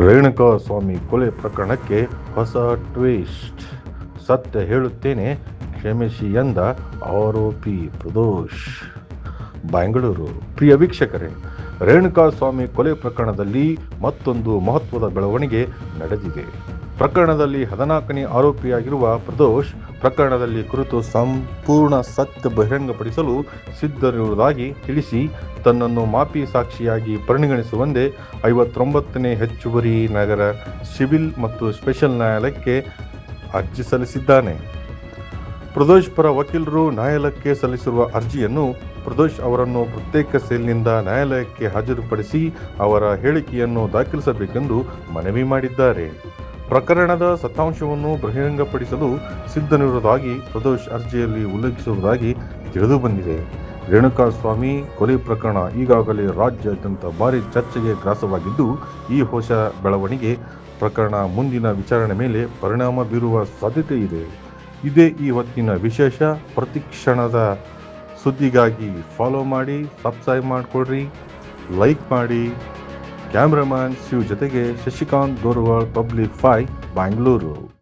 ರೇಣುಕಾ ಸ್ವಾಮಿ ಕೊಲೆ ಪ್ರಕರಣಕ್ಕೆ ಹೊಸ ಟ್ವಿಸ್ಟ್. ಸತ್ಯ ಹೇಳುತ್ತೇನೆ, ಕ್ಷಮಿಸಿ ಎಂದ ಆರೋಪಿ ಪ್ರದೋಷ್. ಬೆಂಗಳೂರು. ಪ್ರಿಯ ವೀಕ್ಷಕರೇ, ರೇಣುಕಾ ಸ್ವಾಮಿ ಕೊಲೆ ಪ್ರಕರಣದಲ್ಲಿ ಮತ್ತೊಂದು ಮಹತ್ವದ ಬೆಳವಣಿಗೆ ನಡೆದಿದೆ. ಪ್ರಕರಣದಲ್ಲಿ 14ನೇ ಆರೋಪಿಯಾಗಿರುವ ಪ್ರದೋಷ್ ಪ್ರಕರಣದಲ್ಲಿ ಕುರಿತು ಸಂಪೂರ್ಣ ಸತ್ಯ ಬಹಿರಂಗಪಡಿಸಲು ಸಿದ್ಧರಿರುವುದಾಗಿ ತಿಳಿಸಿ ತನ್ನನ್ನು ಮಾಪಿ ಸಾಕ್ಷಿಯಾಗಿ ಪರಿಗಣಿಸುವಂತೆ 59ನೇ ಹೆಚ್ಚುವರಿ ನಗರ ಸಿವಿಲ್ ಮತ್ತು ಸ್ಪೆಷಲ್ ನ್ಯಾಯಾಲಯಕ್ಕೆ ಅರ್ಜಿ ಸಲ್ಲಿಸಿದ್ದಾನೆ. ಪ್ರದೋಷ್ ಪರ ವಕೀಲರು ನ್ಯಾಯಾಲಯಕ್ಕೆ ಸಲ್ಲಿಸಿರುವ ಅರ್ಜಿಯನ್ನು ಪ್ರದೋಷ್ ಅವರನ್ನು ಪ್ರತ್ಯೇಕ ಸೆಲ್ನಿಂದ ನ್ಯಾಯಾಲಯಕ್ಕೆ ಹಾಜರುಪಡಿಸಿ ಅವರ ಹೇಳಿಕೆಯನ್ನು ದಾಖಲಿಸಬೇಕೆಂದು ಮನವಿ ಮಾಡಿದ್ದಾರೆ. ಪ್ರಕರಣದ ಸತ್ಯಾಂಶವನ್ನು ಬಹಿರಂಗಪಡಿಸಲು ಸಿದ್ಧನಿರುವುದಾಗಿ ಪ್ರದೋಷ್ ಅರ್ಜಿಯಲ್ಲಿ ಉಲ್ಲೇಖಿಸುವುದಾಗಿ ತಿಳಿದುಬಂದಿದೆ. ರೇಣುಕಾ ಸ್ವಾಮಿ ಕೊಲೆ ಪ್ರಕರಣ ಈಗಾಗಲೇ ರಾಜ್ಯಾದ್ಯಂತ ಭಾರಿ ಚರ್ಚೆಗೆ ಗ್ರಾಸವಾಗಿದ್ದು, ಈ ಹೊಸ ಬೆಳವಣಿಗೆ ಪ್ರಕರಣ ಮುಂದಿನ ವಿಚಾರಣೆ ಮೇಲೆ ಪರಿಣಾಮ ಬೀರುವ ಸಾಧ್ಯತೆ ಇದೆ. ಇದೇ ಈ ಹೊತ್ತಿನ ವಿಶೇಷ. ಪ್ರತಿಕ್ಷಣದ ಸುದ್ದಿಗಾಗಿ ಫಾಲೋ ಮಾಡಿ, ಸಬ್ಸ್ಕ್ರೈಬ್ ಮಾಡಿಕೊಡ್ರಿ, ಲೈಕ್ ಮಾಡಿ. ಕ್ಯಾಮ್ರಾಮನ್ ಶಿವ್ ಜೊತೆಗೆ ಶಶಿಕಾಂತ್ ಗೋರ್ವಾಳ್, ಪಬ್ಲಿಕ್ 5, ಬೆಂಗಳೂರು.